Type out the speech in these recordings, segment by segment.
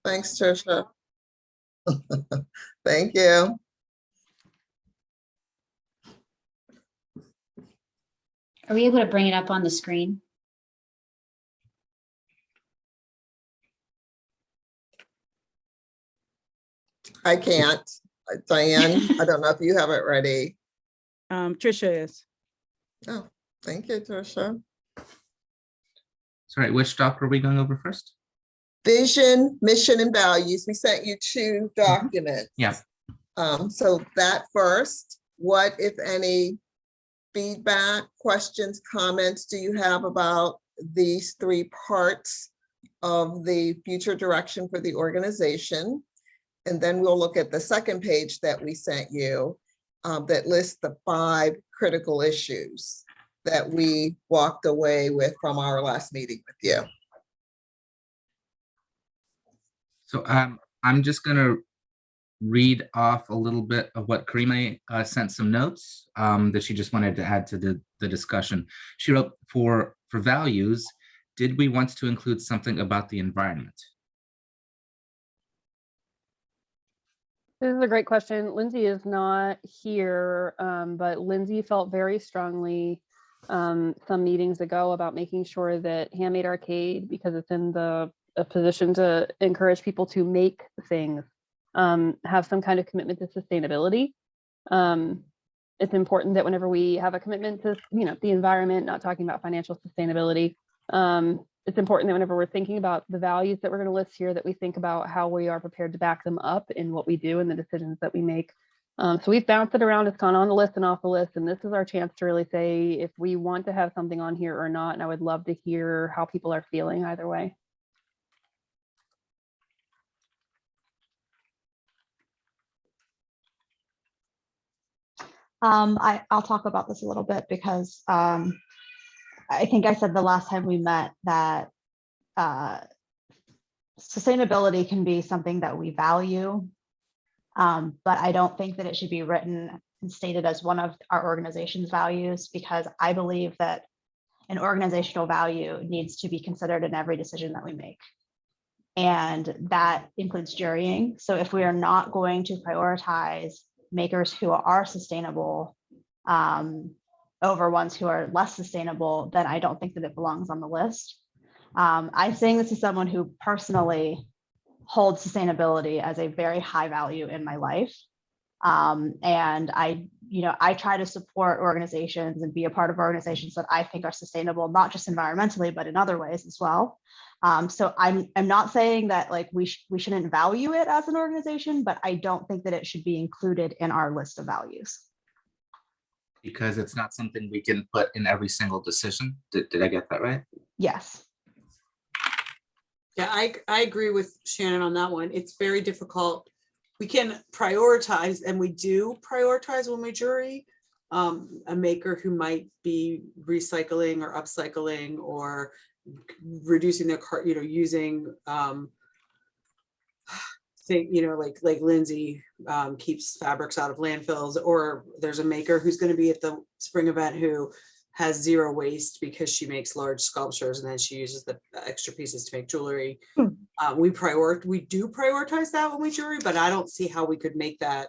Thanks, Tricia. Thank you. Are we able to bring it up on the screen? I can't. Diane, I don't know if you have it ready. Tricia is. Oh, thank you, Tricia. Sorry, which doc are we going over first? Vision, mission, and values. We sent you 2 documents. Yeah. So that first, what, if any, feedback, questions, comments do you have about these 3 parts of the future direction for the organization? And then we'll look at the second page that we sent you that lists the 5 critical issues that we walked away with from our last meeting with you. So I'm just going to read off a little bit of what Karima sent some notes that she just wanted to add to the discussion. She wrote, for values, did we want to include something about the environment? This is a great question. Lindsay is not here, but Lindsay felt very strongly some meetings ago about making sure that Handmade Arcade, because it's in a position to encourage people to make things, have some kind of commitment to sustainability. It's important that whenever we have a commitment to, the environment, not talking about financial sustainability, it's important that whenever we're thinking about the values that we're going to list here, that we think about how we are prepared to back them up in what we do and the decisions that we make. So we've bounced it around. It's gone on the list and off the list. And this is our chance to really say if we want to have something on here or not. And I would love to hear how people are feeling either way. I'll talk about this a little bit because I think I said the last time we met that sustainability can be something that we value, but I don't think that it should be written and stated as one of our organization's values, because I believe that an organizational value needs to be considered in every decision that we make. And that includes jurying. So if we are not going to prioritize makers who are sustainable over ones who are less sustainable, then I don't think that it belongs on the list. I'm saying this as someone who personally holds sustainability as a very high value in my life. And I try to support organizations and be a part of organizations that I think are sustainable, not just environmentally, but in other ways as well. So I'm not saying that like we shouldn't value it as an organization, but I don't think that it should be included in our list of values. Because it's not something we can put in every single decision. Did I get that right? Yes. Yeah, I agree with Shannon on that one. It's very difficult. We can prioritize, and we do prioritize when we jury a maker who might be recycling or upcycling or reducing their car, using like Lindsay keeps fabrics out of landfills, or there's a maker who's going to be at the spring event who has 0 waste because she makes large sculptures and then she uses the extra pieces to make jewelry. We do prioritize that when we jury, but I don't see how we could make that.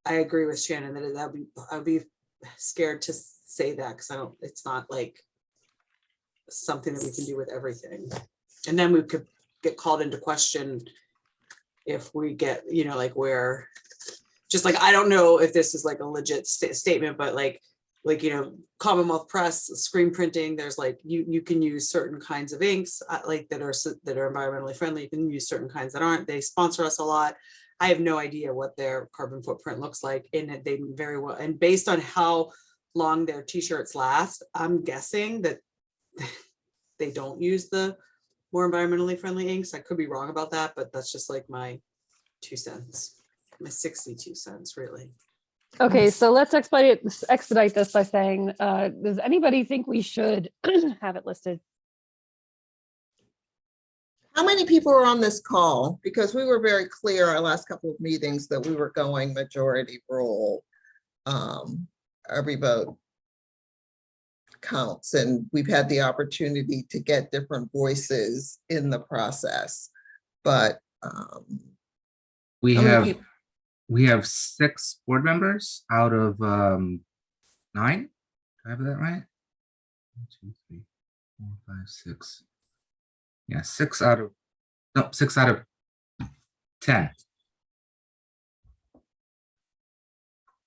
I agree with Shannon that I'd be scared to say that because it's not like something that we can do with everything. And then we could get called into question if we get, where, just like, I don't know if this is like a legit statement, but like, Commonwealth Press, screen printing, there's like, you can use certain kinds of inks like that are environmentally friendly. You can use certain kinds that aren't. They sponsor us a lot. I have no idea what their carbon footprint looks like in it. They very well, and based on how long their t-shirts last, I'm guessing that they don't use the more environmentally friendly inks. I could be wrong about that, but that's just like my 2 cents, my 62 cents really. Okay, so let's expedite this by saying, does anybody think we should have it listed? How many people are on this call? Because we were very clear our last couple of meetings that we were going majority rule. Every vote counts, and we've had the opportunity to get different voices in the process. but We how many have, peop- we have 6 board members out of 9. Do I have that right? 1, 2, 3, 4, 5, 6. Yeah, 6 out of, no, 6 out of 10.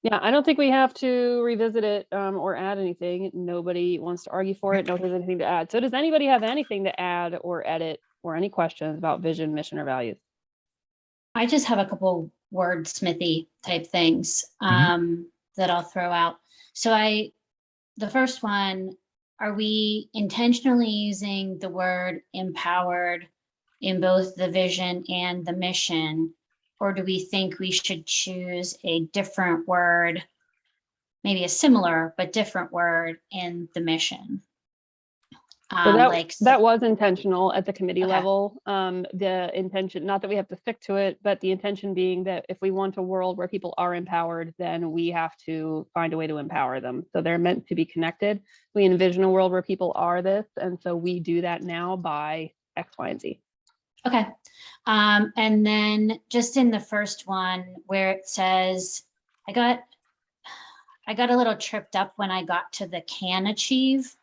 Yeah, I don't think we have to revisit it or add anything. Nobody wants to argue for it. Nobody has anything to add. So does anybody have anything to add or edit or any questions about vision, mission, or values? I just have a couple wordsmithy type things that I'll throw out. So the first one, are we intentionally using the word empowered in both the vision and the mission? Or do we think we should choose a different word, maybe a similar but different word in the mission? So Like that was intentional at the committee Okay. level. The intention, not that we have to stick to it, but the intention being that if we want a world where people are empowered, then we have to find a way to empower them. So they're meant to be connected. We envision a world where people are this, and so we do that now by X, Y, and Z. Okay. And then just in the first one where it says, I got a little tripped up when I got to the can achieve.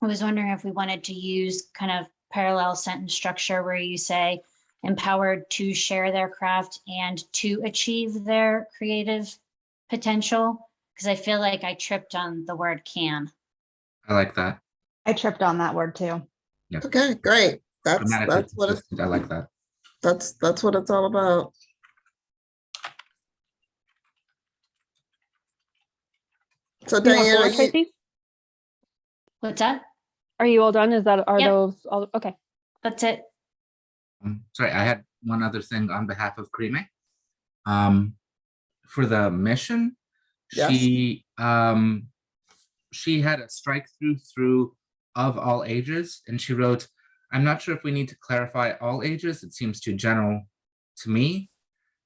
I was wondering if we wanted to use kind of parallel sentence structure where you say empowered to share their craft and to achieve their creative potential. Because I feel like I tripped on the word can. I like that. I tripped on that word too. Okay, great. Grammatically That's what consistent. I like that. that's what it's all about. So You want Diana, more, Tracy? What's that? Are you all done? Are Yep. those all okay? That's it. Sorry, I had one other thing on behalf of Krime. For the mission, Yes. she had a strike through of all ages, and she wrote, "I'm not sure if we need to clarify all ages. It seems too general to me.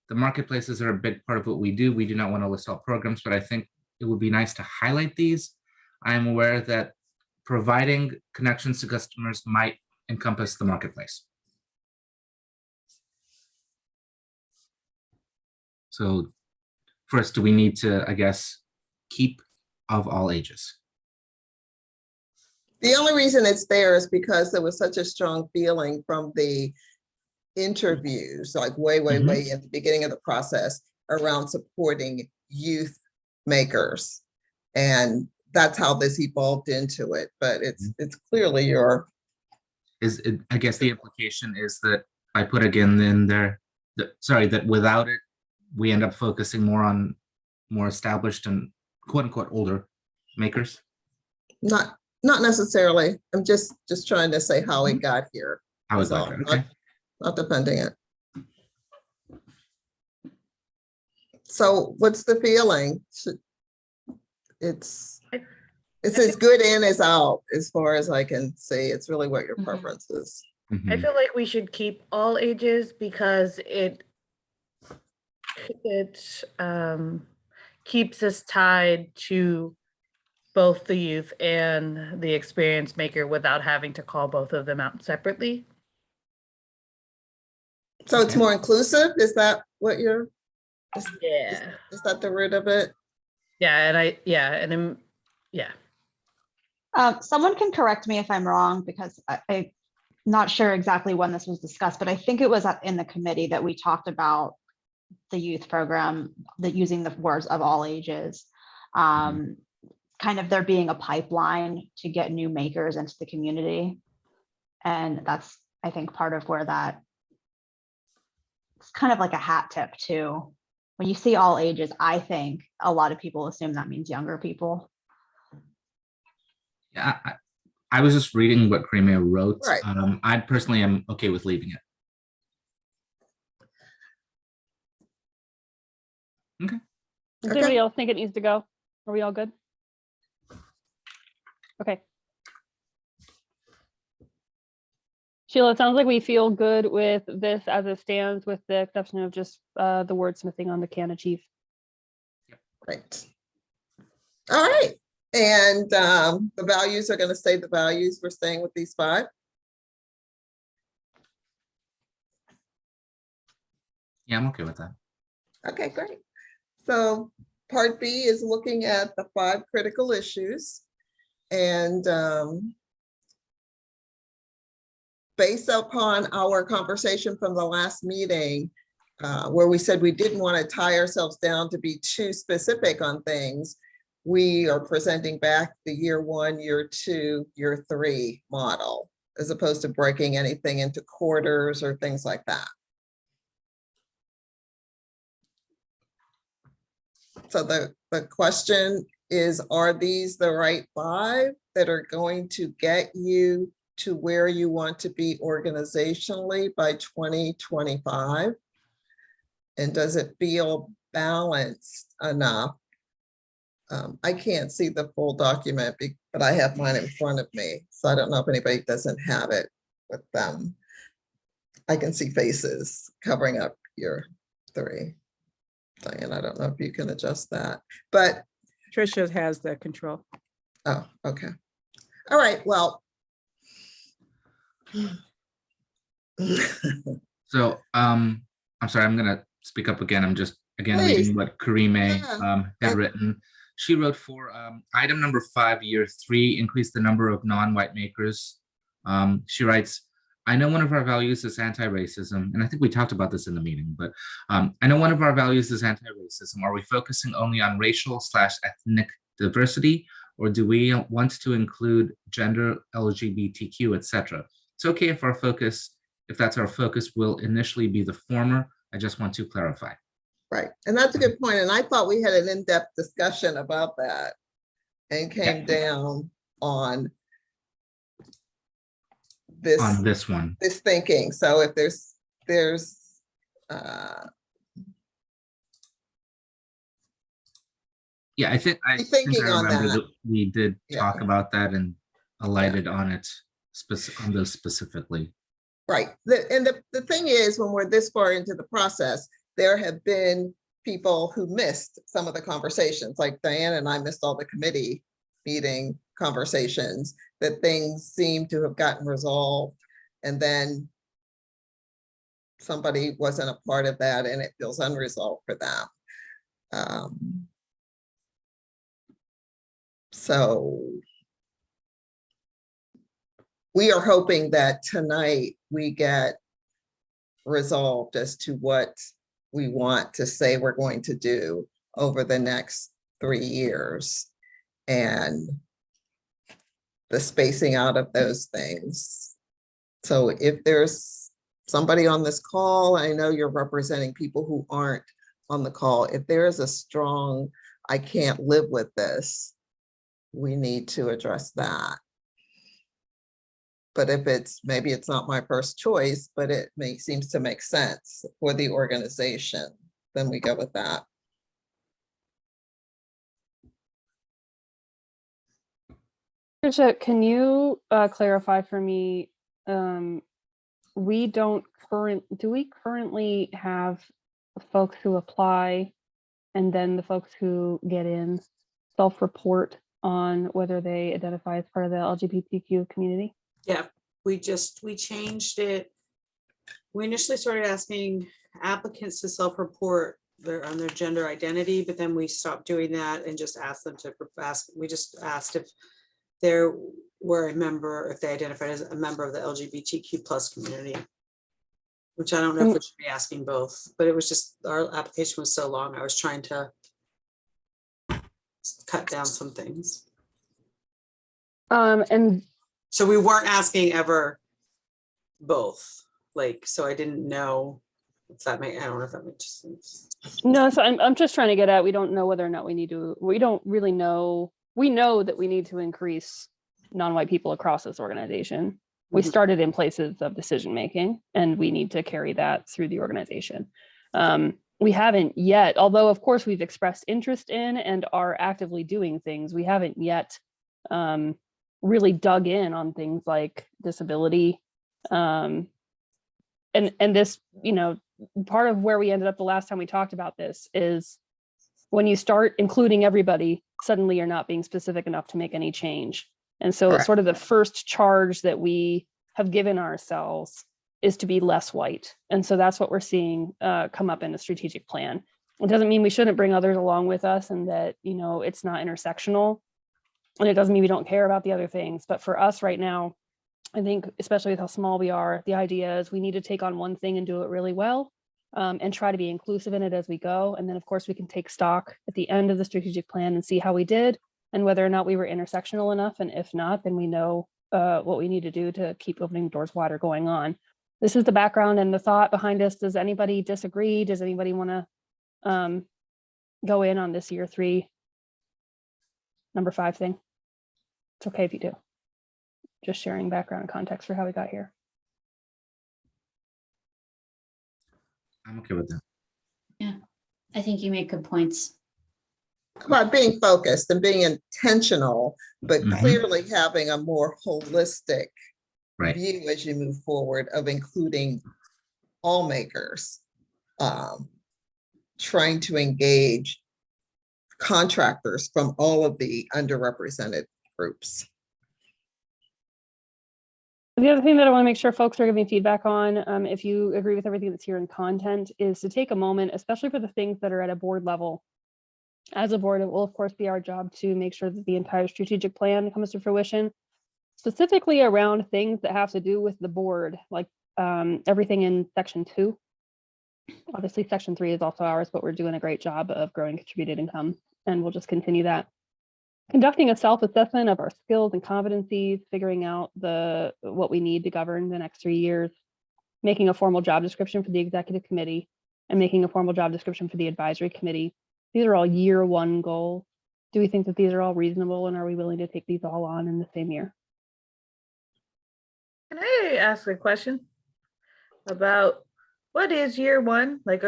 The marketplaces are a big part of what we do. We do not want to list all programs, but I think it would be nice to highlight these. I am aware that providing connections to customers might encompass the marketplace." So first, do we need to, I guess, keep of all ages? The only reason it's there is because there was such a strong feeling from the interviews, like way at the beginning of the process around supporting youth makers. And that's how this evolved into it, but it's clearly your, I guess the implication is that I put again in there, that without it, we end up focusing more on more established and quote unquote older makers. not necessarily. I'm just trying to say how it got here. How is That's that? all. Okay. Not defending it. So what's the feeling? It's as good in as out, as far as I can see. It's really what your Mhm. preference is. Mhm. I feel like we should keep all ages because it keeps us tied to both the youth and the experience maker without having to call both of them out separately. So it's Okay. more inclusive? Is that what you're, Yeah. is that the root of it? Someone can correct me if I'm wrong, because I'm not sure exactly when this was discussed, but I think it was in the committee that we talked about the youth program, that using the words of all ages, kind of there being a pipeline to get new makers into the community. And that's, I think, part of where that, it's kind of like a hat tip too. When you see all ages, I think a lot of people assume that means younger people. Yeah, I was just reading what Krime wrote. Right. I personally am okay with leaving it. Does Okay. anybody else think it needs to go? Are we all good? Okay. Sheila, it sounds like we feel good with this as it stands, with the exception of just the wordsmithing on the can achieve. Right. All right. And the values are going to stay the values. We're staying with these 5. Yeah, I'm okay with that. Okay, great. So part B is looking at the 5 critical issues. And based upon our conversation from the last meeting, where we said we didn't want to tie ourselves down to be too specific on things, we are presenting back the year 1, year 2, year 3 model, as opposed to breaking anything into quarters or things like that. So the question is, are these the right 5 that are going to get you to where you want to be organizationally by 2025? And does it feel balanced enough? I can't see the full document, but I have mine in front of me. So I don't know if anybody doesn't have it with them. I can see faces covering up your 3. Diane, I don't know if you can adjust that, but. Tricia has the control. Oh, okay. All right, well. So I'm sorry, I'm gonna speak up again. I'm just again Please. reading what Karime Yeah. had written. She wrote for item number 5, year 3, increase the number of non-white makers. She writes, I know one of our values is anti-racism, and I think we talked about this in the meeting, but I know one of our values is anti-racism. Are we focusing only on racial/ethnic diversity, or do we want to include gender, LGBTQ, etc.? It's okay if that's our focus, will initially be the former. I just want to clarify. Right, and that's a good point. And I thought we had an in-depth discussion about that and came down on this, On this one. this thinking. So if there's Yeah, I think I thinking on remember that. that we did talk Yeah. about that and alighted on it on those specifically. Right. The thing is, when we're this far into the process, there have been people who missed some of the conversations, like Diane and I missed all the committee meeting conversations, that things seem to have gotten resolved. And then somebody wasn't a part of that and it feels unresolved for them. So we are hoping that tonight we get resolved as to what we want to say we're going to do over the next 3 years and the spacing out of those things. So if there's somebody on this call, I know you're representing people who aren't on the call. If there is a strong, I can't live with this, we need to address that. But if maybe it's not my first choice, but it seems to make sense for the organization, then we go with that. Tricia, can you clarify for me? Do we currently have folks who apply and then the folks who get in self-report on whether they identify as part of the LGBTQ community? Yeah, we changed it. We initially started asking applicants to self-report on their gender identity, but then we stopped doing that and just asked them to we just asked if they were if they identified as a member of the LGBTQ plus community, which I don't know if we should be asking both, but it was just, our application was so long. I was trying to cut down some things. And so we weren't asking ever both, so I didn't know if that I don't know if that makes sense. No, so I'm just trying to get at, we don't know whether or not we don't really know. We know that we need to increase non-white people across this organization. We started in places of decision-making and we need to carry that through the organization. We haven't yet, although of course we've expressed interest in and are actively doing things, we haven't yet really dug in on things like disability. And this, part of where we ended up the last time we talked about this is when you start including everybody, suddenly you're not being specific enough to make any change. And so it's sort of the first charge that we have given ourselves is to be less white. And so that's what we're seeing come up in the strategic plan. It doesn't mean we shouldn't bring others along with us and that, you know, it's not intersectional. And it doesn't mean we don't care about the other things. But for us right now, I think, especially with how small we are, the idea is we need to take on one thing and do it really well, and try to be inclusive in it as we go. And then, of course, we can take stock at the end of the strategic plan and see how we did and whether or not we were intersectional enough. And if not, then we know what we need to do to keep opening doors wider going on. This is the background and the thought behind this. Does anybody disagree? Does anybody want to go in on this year 3, number 5 thing? It's okay if you do. Just sharing background and context for how we got here. I'm okay with that. I think you make good points. About being focused and being intentional, but Mhm. clearly having a more holistic Right. view as you move forward of including all makers, trying to engage contractors from all of the underrepresented groups. The other thing that I want to make sure folks are giving feedback on, if you agree with everything that's here in content, is to take a moment, especially for the things that are at a board level. As a board, it will of course be our job to make sure that the entire strategic plan comes to fruition, specifically around things that have to do with the board, like everything in section 2. Obviously, section 3 is also ours, but we're doing a great job of growing contributed income, and we'll just continue that. Conducting a self-assessment of our skills and competencies, figuring out what we need to govern the next 3 years, making a formal job description for the executive committee, and making a formal job description for the advisory committee. These are all year 1 goals. Do we think that these are all reasonable, and are we willing to take these all on in the same year? Can I ask a question about what is year 1? Like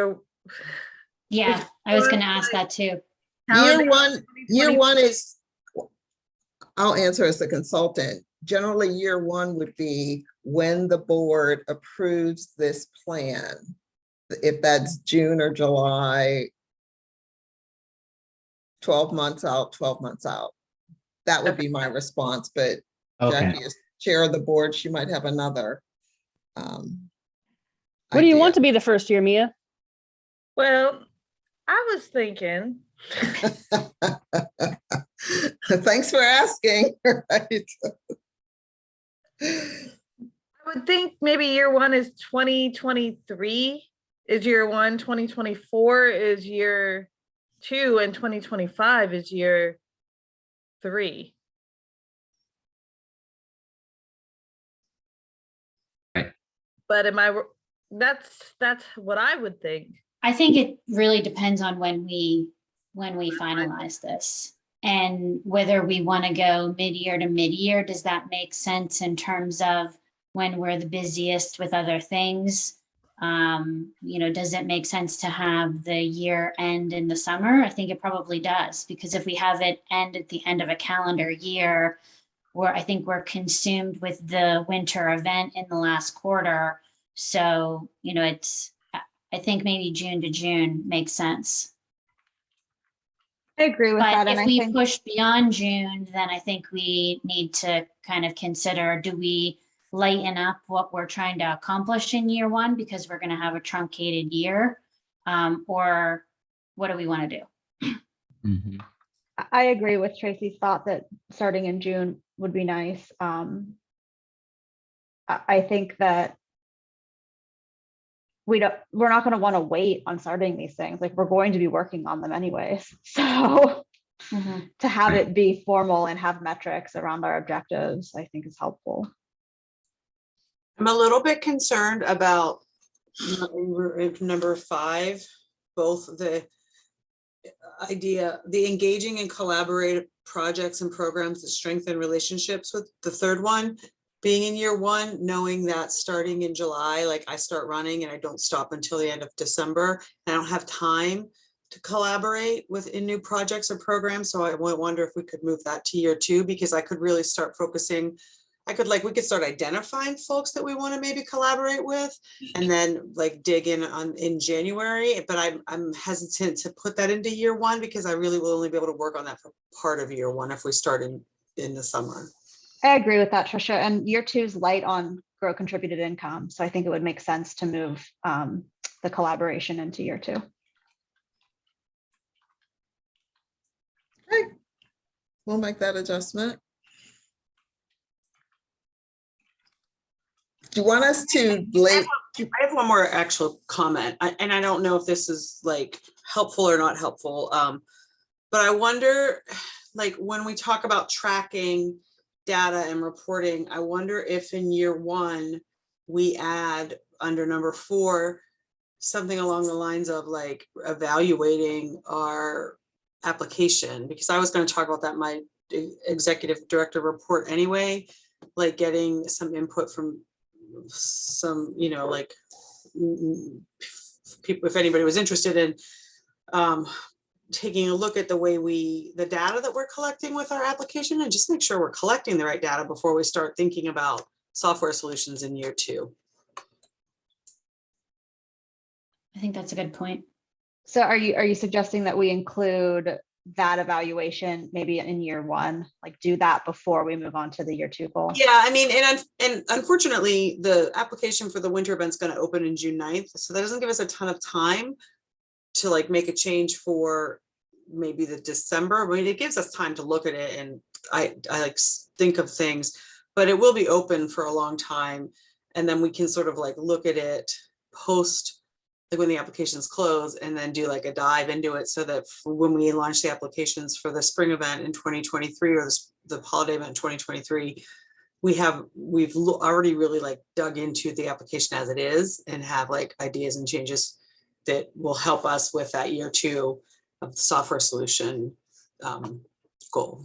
Yeah, I was going to ask that too. Year calendar one is, I'll answer as a consultant. Generally, year 1 would be when the board approves this plan. If that's June or July, 12 months out, 12 months out. That would be my response, but Okay. Jackie is chair of the board. She might have another. What do you want to be the first year, Mia? Well, I was thinking, Thanks for asking. Right. I would think maybe year 1 is 2023 is year 1, 2024 is year 2, and 2025 is year 3. Right. But that's what I would think. I think it really depends on when we finalize this and whether we want to go mid-year to mid-year. Does that make sense in terms of when we're the busiest with other things? Does it make sense to have the year end in the summer? I think it probably does, because if we have it end at the end of a calendar year, I think we're consumed with the winter event in the last quarter. So, I think maybe June to June makes sense. I agree with that. But And if I we think push beyond June, then I think we need to kind of consider, do we lighten up what we're trying to accomplish in year 1 because we're going to have a truncated year? Or what do we want to do? Mhm. I agree with Tracy's thought that starting in June would be nice. I think that we're not going to want to wait on starting these things. Like, we're going to be working on them anyways. So to have it be formal and have metrics around our objectives, I think is helpful. I'm a little bit concerned about number 5, both the idea, the engaging in collaborative projects and programs that strengthen relationships, with the third one being in year 1, knowing that starting in July, like I start running and I don't stop until the end of December. I don't have time to collaborate in new projects or programs. So I wonder if we could move that to year 2, because I could really start focusing. We could start identifying folks that we want to maybe collaborate with, and then like dig in January. But I'm hesitant to put that into year 1, because I really will only be able to work on that for part of year 1 if we start in the summer. I agree with that, Trisha. And year 2 is light on grow contributed income. So I think it would make sense to move the collaboration into year 2. Okay. We'll make that adjustment. Do you want us to late? I have one more actual comment, and I don't know if this is like helpful or not helpful. But I wonder, like, when we talk about tracking data and reporting, I wonder if in year 1, we add under number 4, something along the lines of like evaluating our application, because I was going to talk about that in my executive director report anyway, like getting some input from some, you know, like people, if anybody was interested in taking a look at the way the data that we're collecting with our application, and just make sure we're collecting the right data before we start thinking about software solutions in year 2. I think that's a good point. So are you suggesting that we include that evaluation maybe in year 1, like do that before we move on to the year 2 goal? Yeah, I mean, and unfortunately, the application for the winter event's going to open in June 9th. So that doesn't give us a ton of time to like make a change for maybe the December. I mean, it gives us time to look at it, and I like think of things, but it will be open for a long time. And then we can sort of like look at it post, like when the applications close, and then do like a dive into it, so that when we launch the applications for the spring event in 2023 or the holiday event in 2023, we've already really like dug into the application as it is and have like ideas and changes that will help us with that year 2 of the software solution goal.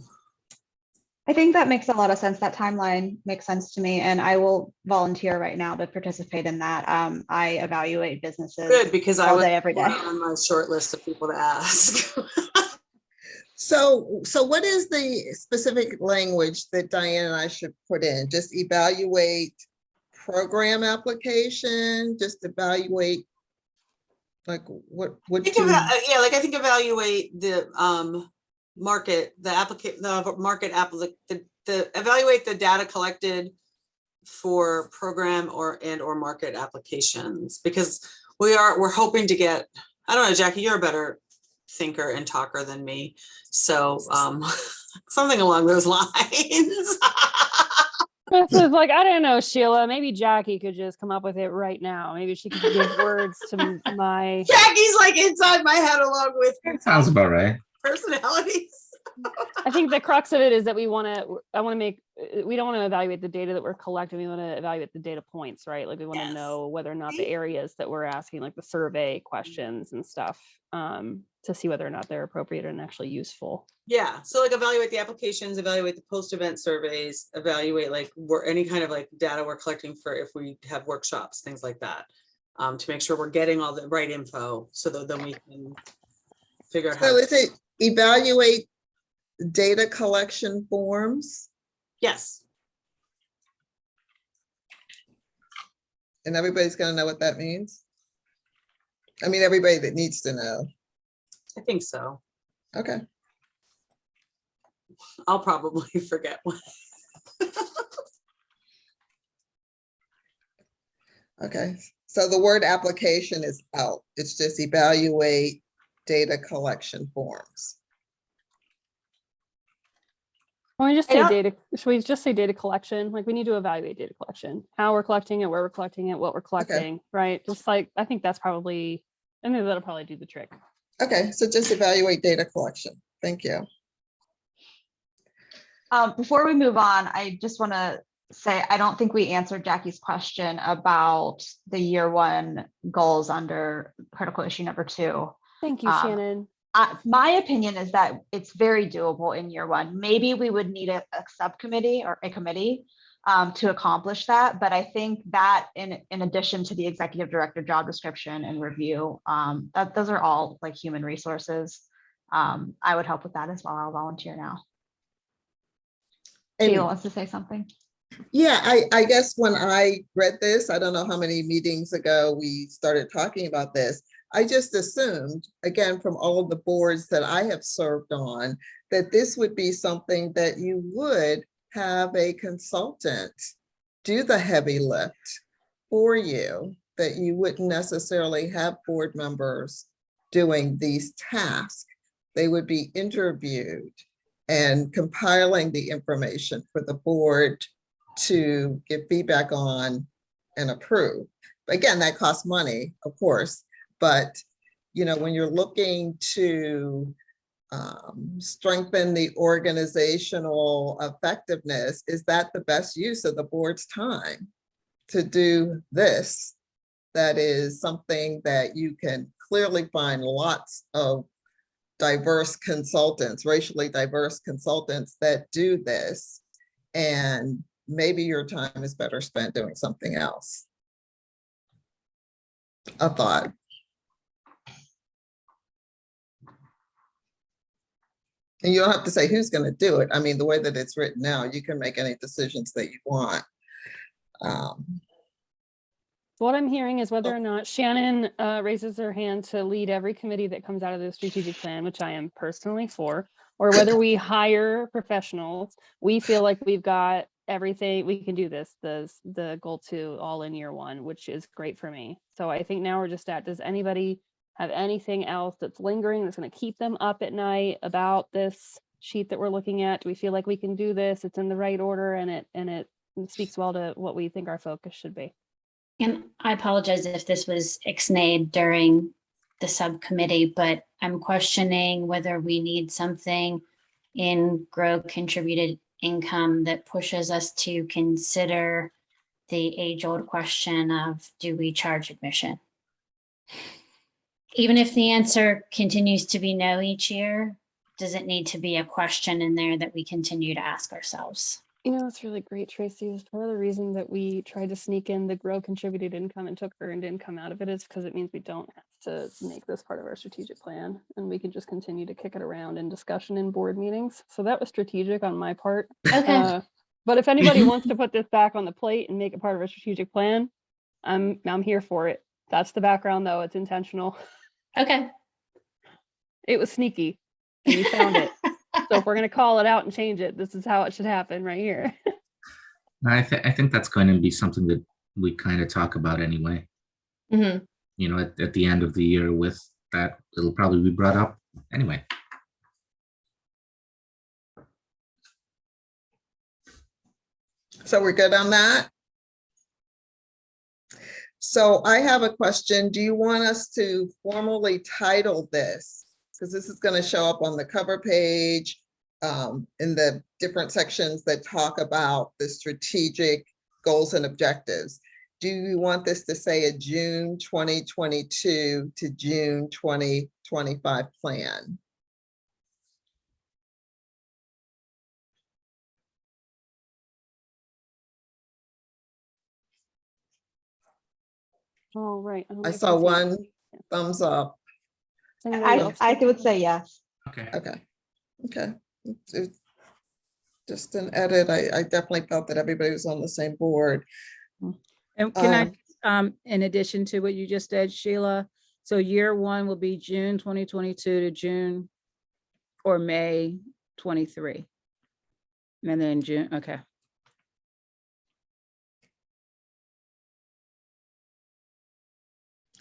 I think that makes a lot of sense. That timeline makes sense to me, and I will volunteer right now to participate in that. I evaluate businesses Good, because I all was day, every day. on my short list of people to ask. So what is the specific language that Diane and I should put in? Just evaluate program application, just evaluate, like what Think do about, yeah, like I think evaluate the market, evaluate the data collected for program or market applications, because we're hoping to get, I don't know, Jackie, you're a better thinker and talker than me, so something along those lines. This is like, I don't know, Sheila, maybe Jackie could just come up with it right now. Maybe she could give words to my. Jackie's like inside my head along with Sounds about right. personalities. I think the crux of it is that we don't want to evaluate the data that we're collecting. We want to evaluate the data points, right? Like we want to know whether or not the areas that we're asking, like the survey questions and stuff, to see whether or not they're appropriate and actually useful. Yeah, so like evaluate the applications, evaluate the post-event surveys, evaluate like any kind of like data we're collecting for if we have workshops, things like that, to make sure we're getting all the right info, so that then we can figure out how. So is it evaluate data collection forms? Yes. And everybody's gonna know what that means? I mean, everybody that needs to know. I think so. Okay. I'll probably forget one. Okay, so the word application is out. It's just evaluate data collection forms. Can we just I say don't- data? Should we just say data collection? Like we need to evaluate data collection, how we're collecting it, where we're collecting it, what we're collecting, right? Just like, I think that'll probably do the trick. Okay, so just evaluate data collection. Thank you. Before we move on, I just want to say, I don't think we answered Jackie's question about the year 1 goals under critical issue number 2. Thank you, Shannon. My opinion is that it's very doable in year 1. Maybe we would need a subcommittee or a committee to accomplish that. But I think that in addition to the executive director job description and review, those are all like human resources. I would help with that as well. I'll volunteer now. And- Sheila wants to say something. Yeah, I guess when I read this, I don't know how many meetings ago we started talking about this. I just assumed, again, from all of the boards that I have served on, that this would be something that you would have a consultant do the heavy lift for you, that you wouldn't necessarily have board members doing these tasks. They would be interviewed and compiling the information for the board to give feedback on and approve. Again, that costs money, of course, but when you're looking to strengthen the organizational effectiveness, is that the best use of the board's time to do this? That is something that you can clearly find lots of diverse consultants, racially diverse consultants that do this. And maybe your time is better spent doing something else. A thought. And you don't have to say who's going to do it. I mean, the way that it's written now, you can make any decisions that you want. What I'm hearing is whether or not Shannon raises her hand to lead every committee that comes out of the strategic plan, which I am personally for, or whether we hire professionals. We feel like we've got everything, we can do this, the goal 2 all in year 1, which is great for me. So I think now we're just at, does anybody have anything else that's lingering that's going to keep them up at night about this sheet that we're looking at? Do we feel like we can do this? It's in the right order, and it speaks well to what we think our focus should be. And I apologize if this was ixnayed during the subcommittee, but I'm questioning whether we need something in grow contributed income that pushes us to consider the age-old question of, do we charge admission? Even if the answer continues to be no each year, does it need to be a question in there that we continue to ask ourselves? That's really great, Tracy. Is part of the reason that we tried to sneak in the grow contributed income and took earned income out of it is because it means we don't have to make this part of our strategic plan, and we can just continue to kick it around in discussion in board meetings. So that was strategic on my part. Okay. But if anybody wants to put this back on the plate and make it part of a strategic plan, I'm here for it. That's the background, though. It's intentional. Okay. It was sneaky, and you found it. So if we're going to call it out and change it, this is how it should happen right here. I think that's going to be something that we kind of talk about anyway. Mm-hmm. At the end of the year with that, it'll probably be brought up anyway. So we're good on that? So I have a question. Do you want us to formally title this? Because this is going to show up on the cover page in the different sections that talk about the strategic goals and objectives. Do you want this to say a June 2022 to June 2025 plan? All right. I saw one thumbs up. I would say yes. Okay. Okay. It's just an edit. I definitely felt that everybody was on the same board. And can I, in addition to what you just said, Sheila, so year 1 will be June 2022 to June or May 23. And then June, okay.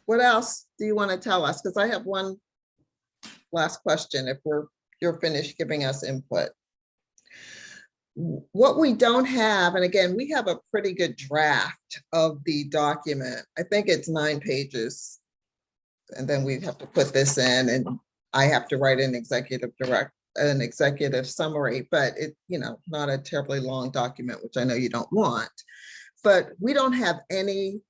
What else do you want to tell us? Because I have one last question if you're finished giving us input. What we don't have, and again, we have a pretty good draft of the document. I think it's 9 pages. And then we have to put this in, and I have to write an executive summary, but it, not a terribly long document, which I know you don't want. But we don't have any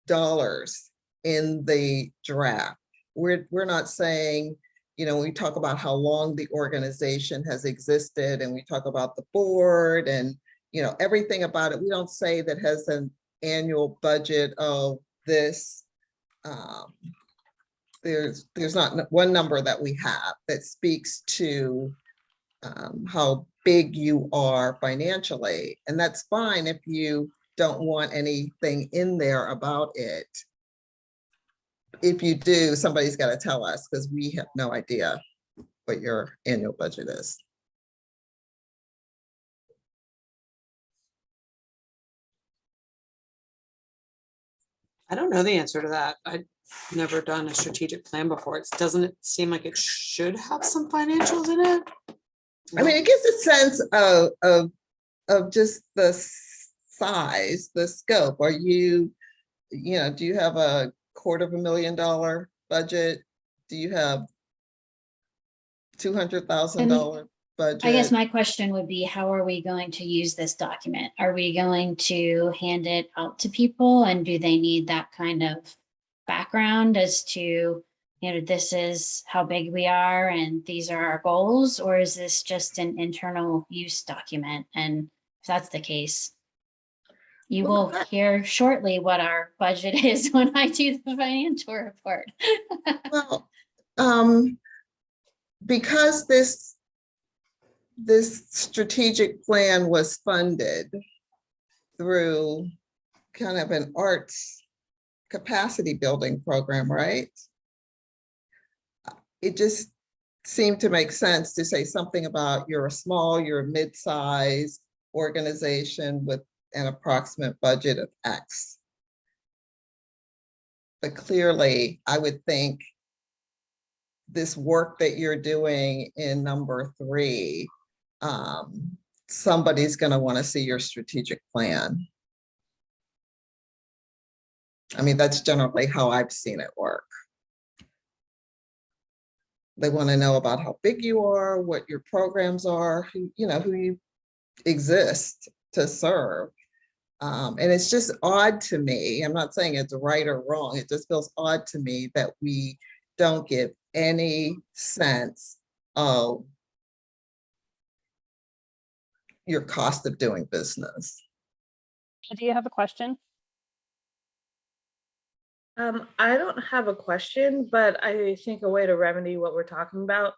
dollars in the draft. We're not saying, we talk about how long the organization has existed, and we talk about the board and, everything about it. We don't say that has an annual budget of this. There's not one number that we have that speaks to how big you are financially. And that's fine if you don't want anything in there about it. If you do, somebody's got to tell us, because we have no idea what your annual budget is. I don't know the answer to that. I've never done a strategic plan before. Doesn't it seem like it should have some financials in it? I mean, it gives a sense of just the size, the scope. Are you know, do you have a $250,000 budget? Do you have $200,000 budget? I guess my question would be, how are we going to use this document? Are we going to hand it out to people, and do they need that kind of background as to, you know, this is how big we are and these are our goals? Or is this just an internal use document? And if that's the case, you Well, will hear shortly what our budget is when I do the financial report. Well, because this strategic plan was funded through kind of an arts capacity building program, right? It just seemed to make sense to say something about you're a mid-sized organization with an approximate budget of X. But clearly, I would think this work that you're doing in number 3, somebody's going to want to see your strategic plan. I mean, that's generally how I've seen it work. They want to know about how big you are, what your programs are, who you exist to serve. And it's just odd to me. I'm not saying it's right or wrong. It just feels odd to me that we don't give any sense of your cost of doing business. Do you have a question? I don't have a question, but I think a way to remedy what we're talking about.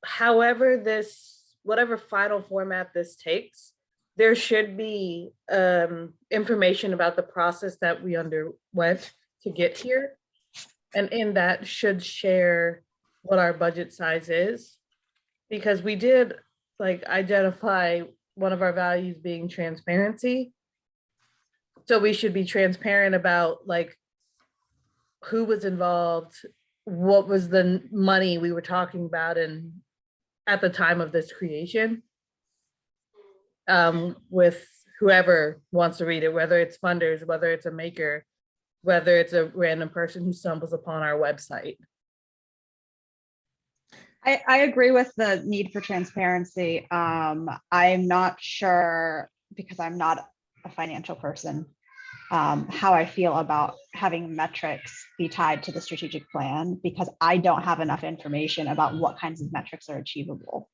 However, whatever final format this takes, there should be information about the process that we underwent to get here. And in that should share what our budget size is, because we did identify one of our values being transparency. So we should be transparent about who was involved, what was the money we were talking about, and at the time of this creation, with whoever wants to read it, whether it's funders, whether it's a maker, whether it's a random person who stumbles upon our website. I agree with the need for transparency. I'm not sure, because I'm not a financial person, how I feel about having metrics be tied to the strategic plan, because I don't have enough information about what kinds of metrics are achievable.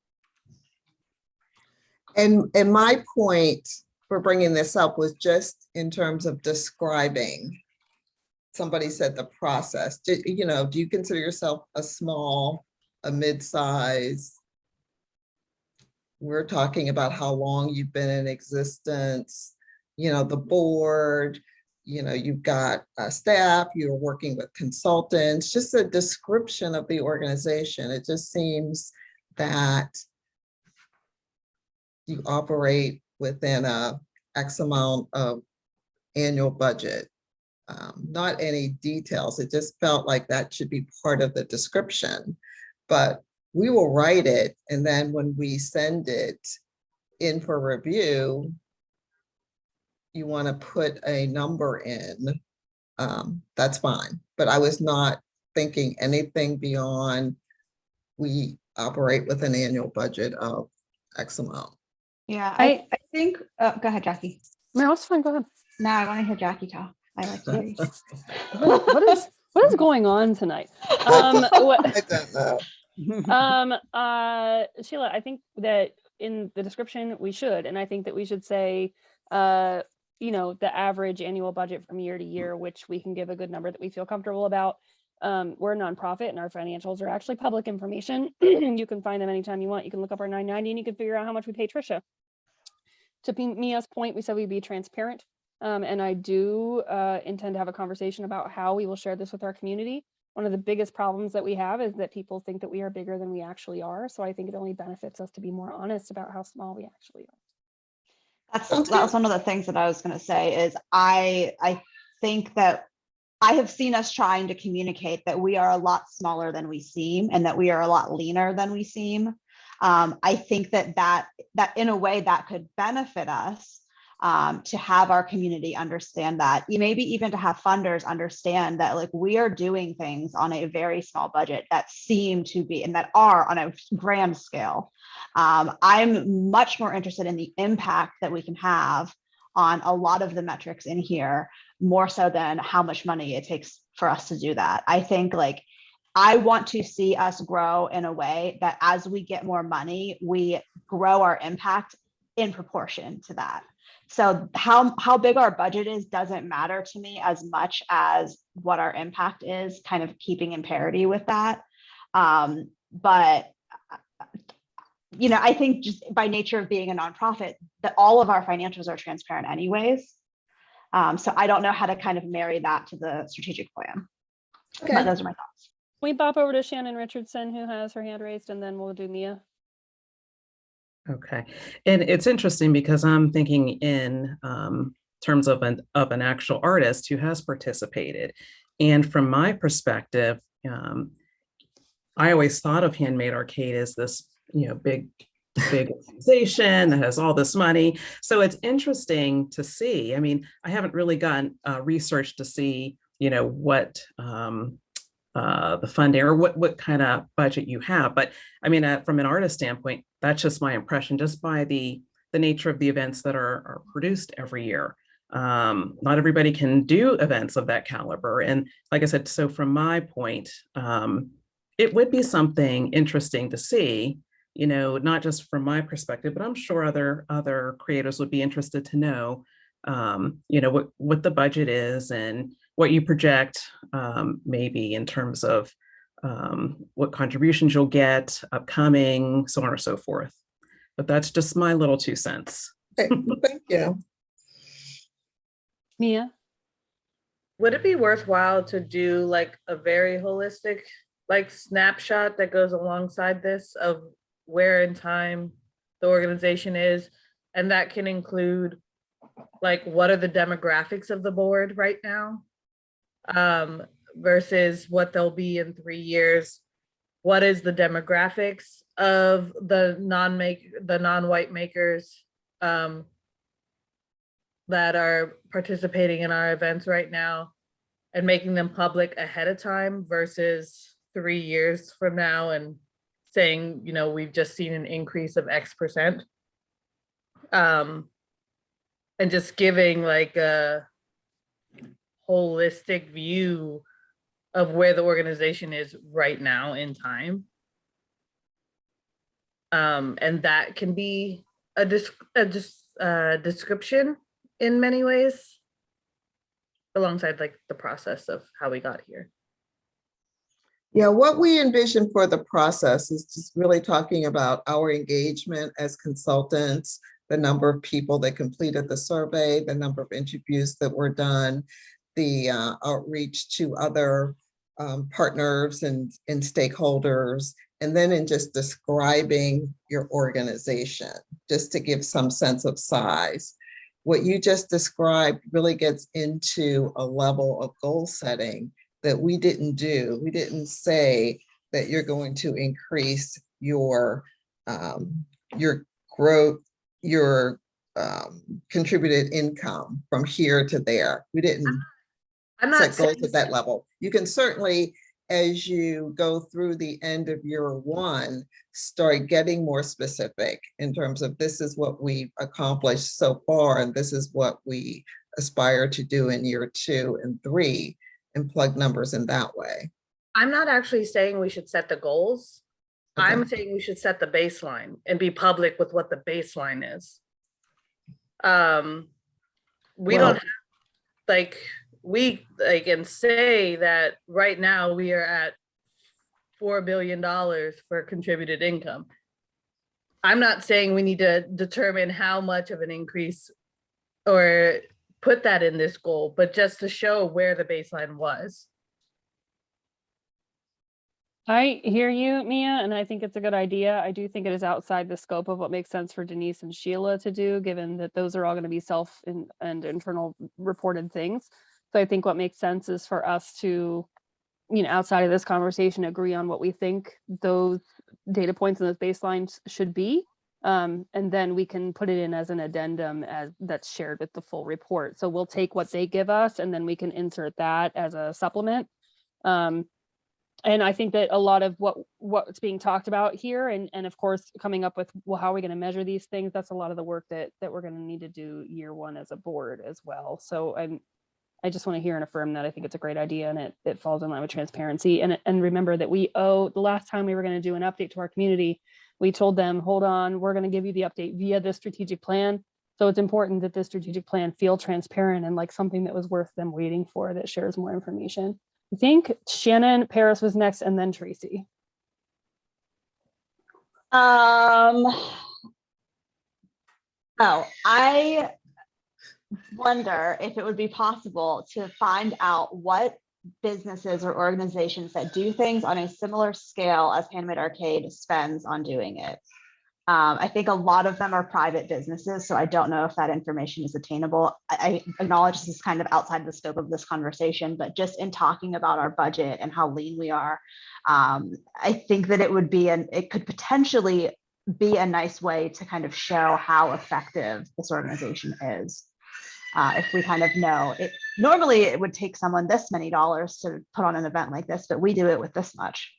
And my point for bringing this up was just in terms of describing. Somebody said the process. Do you consider yourself a mid-size? We're talking about how long you've been in existence, the board, you've got staff, you're working with consultants, just a description of the organization. It just seems that you operate within a X amount of annual budget. Not any details. It just felt like that should be part of the description, but we will write it. And then when we send it in for review, you want to put a number in, that's fine. But I was not thinking anything beyond we operate with an annual budget of X amount. Yeah, I think, go ahead, Jackie. No, it's fine, go ahead. No, I want to hear Jackie talk. I like to hear you. What is going on tonight? I don't know. Sheila, I think that in the description we should, and I think that we should say, the average annual budget from year to year, which we can give a good number that we feel comfortable about. We're a nonprofit and our financials are actually public information. You can find them anytime you want. You can look up our 990 and you can figure out how much we pay Trisha. To Mia's point, we said we'd be transparent. And I do intend to have a conversation about how we will share this with our community. One of the biggest problems that we have is that people think that we are bigger than we actually are. So I think it only benefits us to be more honest about how small we actually are. That's one of the things that I was going to say is I think that I have seen us trying to communicate that we are a lot smaller than we seem and that we are a lot leaner than we seem. I think that in a way that could benefit us, to have our community understand that, maybe even to have funders understand that, like, we are doing things on a very small budget that seem to be and that are on a grand scale. I'm much more interested in the impact that we can have on a lot of the metrics in here, more so than how much money it takes for us to do that. I think, like, I want to see us grow in a way that as we get more money, we grow our impact in proportion to that. So how big our budget is doesn't matter to me as much as what our impact is, kind of keeping in parity with that. But I think just by nature of being a nonprofit, that all of our financials are transparent anyways. So I don't know how to kind of marry that to the strategic plan. Okay. But those are my thoughts. Can we bop over to Shannon Richardson, who has her hand raised, and then we'll do Mia. Okay, and it's interesting because I'm thinking in terms of an actual artist who has participated, and from my perspective, I always thought of Handmade Arcade as this, big organization that has all this money. So it's interesting to see. I mean, I haven't really gotten research to see, what the funding or what kind of budget you have. But I mean, from an artist standpoint, that's just my impression, just by the nature of the events that are produced every year. Not everybody can do events of that caliber. And like I said, so from my point, it would be something interesting to see, not just from my perspective, but I'm sure other creators would be interested to know, what the budget is and what you project, maybe in terms of what contributions you'll get upcoming, so on and so forth. But that's just my little 2 cents. Okay, thank you. Mia? Would it be worthwhile to do like a very holistic, like, snapshot that goes alongside this of where in time the organization is? And that can include, like, what are the demographics of the board right now? Versus what they'll be in 3 years. What is the demographics of the non-white makers that are participating in our events right now, and making them public ahead of time versus 3 years from now and saying, we've just seen an increase of X%. And just giving like a holistic view of where the organization is right now in time. And that can be a description in many ways, alongside like the process of how we got here. Yeah, what we envision for the process is just really talking about our engagement as consultants, the number of people that completed the survey, the number of interviews that were done, the outreach to other partners and stakeholders, and then in just describing your organization, just to give some sense of size. What you just described really gets into a level of goal setting that we didn't do. We didn't say that you're going to increase your growth, your contributed income from here to there. We didn't set goals at that level. You can certainly, as you go through the end of year 1, start getting more specific in terms of this is what we've accomplished so far, and this is what we aspire to do in year 2 and 3, and plug numbers in that way. I'm not actually saying we should set the goals. Okay. I'm saying we should set the baseline and be public with what the baseline is. We don't have, like, we can say that right now we are at $4 billion for contributed income. I'm not saying we need to determine how much of an increase or put that in this goal, but just to show where the baseline was. I hear you, Mia, and I think it's a good idea. I do think it is outside the scope of what makes sense for Denise and Sheila to do, given that those are all going to be self and internal reported things. So I think what makes sense is for us to, outside of this conversation, agree on what we think those data points and those baselines should be. And then we can put it in as an addendum that's shared with the full report. So we'll take what they give us and then we can insert that as a supplement. And I think that a lot of what's being talked about here, and of course coming up with, well, how are we going to measure these things? That's a lot of the work that we're going to need to do year one as a board as well. So I just want to hear and affirm that I think it's a great idea, and it falls in line with transparency. And remember that the last time we were going to do an update to our community, we told them, hold on, we're going to give you the update via the strategic plan. So it's important that the strategic plan feel transparent and like something that was worth them waiting for, that shares more information. I think Shannon Paris was next, and then Tracy. I wonder if it would be possible to find out what businesses or organizations that do things on a similar scale as Handmade Arcade spends on doing it. I think a lot of them are private businesses, so I don't know if that information is attainable. I acknowledge this is kind of outside the scope of this conversation, but just in talking about our budget and how lean we are, I think that it could potentially be a nice way to kind of show how effective this organization is. If we kind of know it, normally it would take someone this many dollars to put on an event like this, but we do it with this much.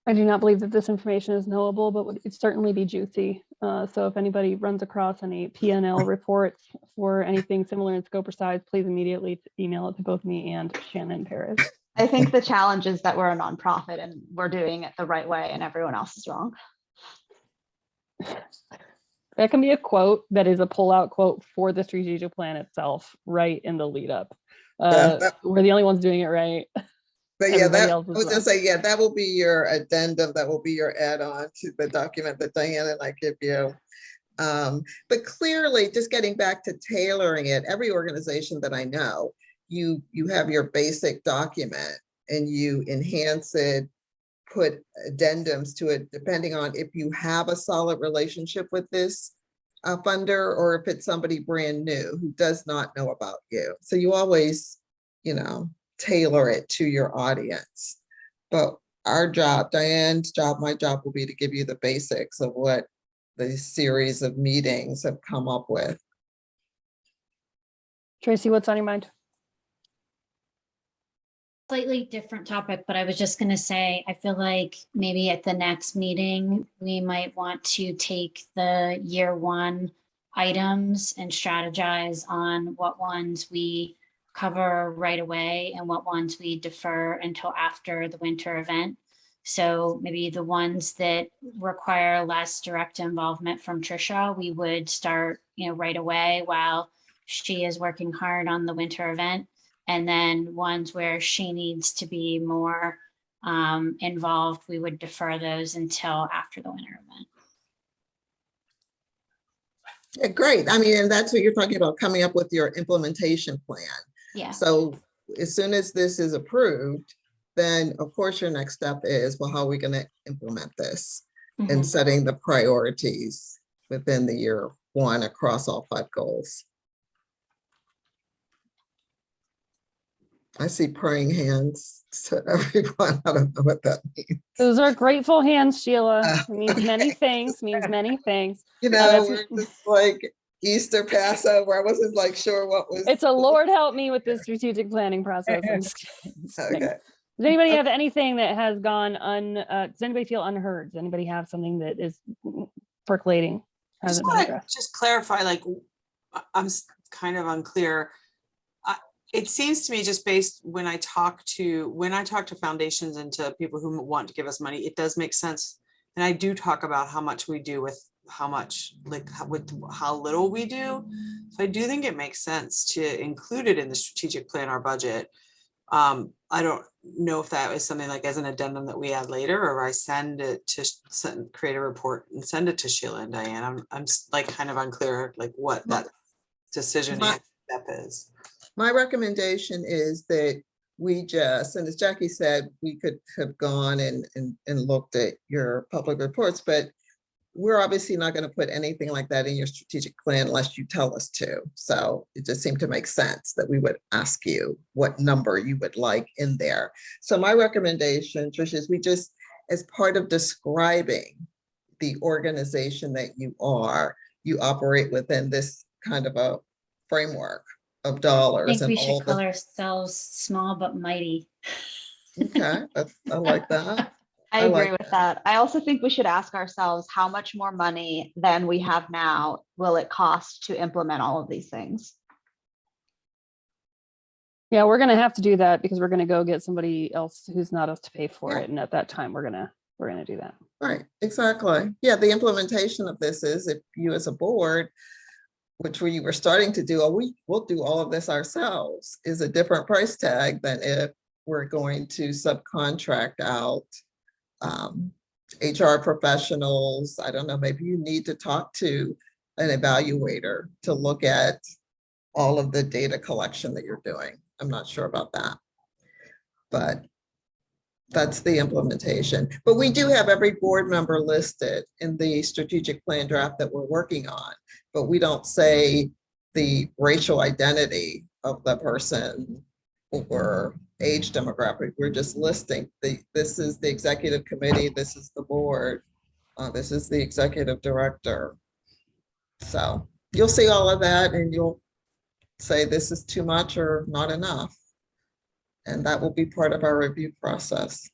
I do not believe that this information is knowable, but would certainly be juicy. So if anybody runs across any P&L reports for anything similar in scope or size, please immediately email it to both me and Shannon Paris. I think the challenge is that we're a nonprofit and we're doing it the right way and everyone else is wrong. That can be a quote that is a pull-out quote for the strategic plan itself, right in the lead up. We're the only ones doing it right. But yeah, Everybody that I else is was gonna wrong. say, yeah, that will be your addendum. That will be your add-on to the document that Diane and I give you. But clearly, just getting back to tailoring it, every organization that I know, you have your basic document and you enhance it, put addendums to it, depending on if you have a solid relationship with this funder or if it's somebody brand new who does not know about you. So you always, tailor it to your audience. But our job, Diane's job, my job will be to give you the basics of what the series of meetings have come up with. Tracy, what's on your mind? Slightly different topic, but I was just going to say, I feel like maybe at the next meeting, we might want to take the year one items and strategize on what ones we cover right away and what ones we defer until after the winter event. So maybe the ones that require less direct involvement from Trisha, we would start, right away while she is working hard on the winter event. And then ones where she needs to be more involved, we would defer those until after the winter event. Yeah, great. I mean, and that's what you're talking about, coming up with your implementation plan. Yeah. So as soon as this is approved, then of course your next step is, well, how are we going to implement this? And setting the priorities within the year one across all 5 goals. I see praying hands. So everyone, I don't know what that means. Those are grateful hands, Sheila. It means Okay. many things, means many things. We're just like Easter, Passover. I wasn't like sure what was. It's a Lord help me with the strategic planning process. I'm just kidding. Okay. Does anybody have anything that has gone does anybody feel unheard? Does anybody have something that is percolating? I just Hasn't been want to addressed? just clarify, like, I'm kind of unclear. It seems to me, just based when I talk to foundations and to people who want to give us money, it does make sense. And I do talk about how much we do with how much, with how little we do. So I do think it makes sense to include it in the strategic plan, our budget. I don't know if that is something like as an addendum that we add later, or I send it to create a report and send it to Sheila and Diane. I'm like kind of unclear, like what that decision step is. My recommendation is that we just, and as Jackie said, we could have gone and looked at your public reports, but we're obviously not going to put anything like that in your strategic plan unless you tell us to. So it just seemed to make sense that we would ask you what number you would like in there. So my recommendation, Tricia, is we just, as part of describing the organization that you are, you operate within this kind of a framework of I dollars think and we all should call the, ourselves small but mighty. okay, I like that. I I agree like with that. I also think we should ask ourselves how much more money than we have now will it cost to implement all of these things? Yeah, we're gonna have to do that because we're gonna go get somebody else who's not us to pay for Yeah. it. And at that time, we're gonna do that. Right, exactly. Yeah, the implementation of this is if you as a board, which we were starting to do, we'll do all of this ourselves, is a different price tag than if we're going to subcontract out HR professionals. I don't know, maybe you need to talk to an evaluator to look at all of the data collection that you're doing. I'm not sure about that. But that's the implementation. But we do have every board member listed in the strategic plan draft that we're working on, but we don't say the racial identity of the person or age demographic. We're just listing this is the executive committee, this is the board, this is the executive director. So you'll see all of that and you'll say this is too much or not enough. And that will be part of our review process.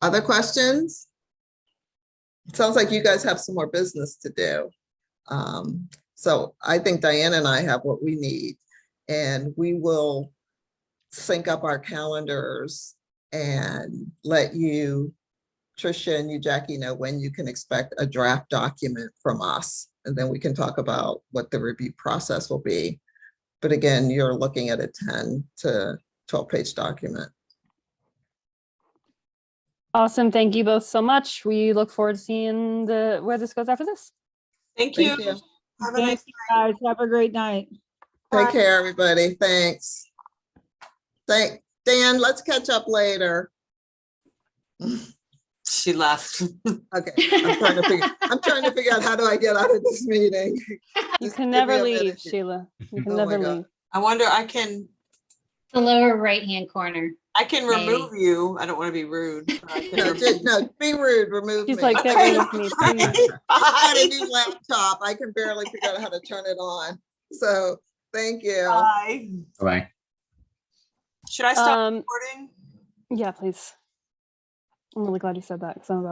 Other questions? It sounds like you guys have some more business to do. So I think Diane and I have what we need, and we will sync up our calendars and let you, Tricia and you, Jackie, know when you can expect a draft document from us. And then we can talk about what the review process will be. But again, you're looking at a 10 to 12-page document. Awesome. Thank you both so much. We look forward to seeing where this goes after this. Thank you. Thank you. Have a nice Thanks, guys. Have a great night. Take care, everybody. Thanks. Dan, let's catch up later. She left. Okay, I'm trying to figure out how do I get out of this meeting. You Just can give me never a leave, minute. Sheila. You can Oh my never God. leave. I wonder, I can The lower right-hand corner. remove Maybe. you. I don't want to be rude. But I can No, remove no, be rude, remove She's me. like, get rid of me, please. I got a Bye. new laptop. I can barely figure out how to turn it on. So, thank you. Bye. Bye. Should I stop Um, recording? yeah, please. I'm really glad you said that because I'm about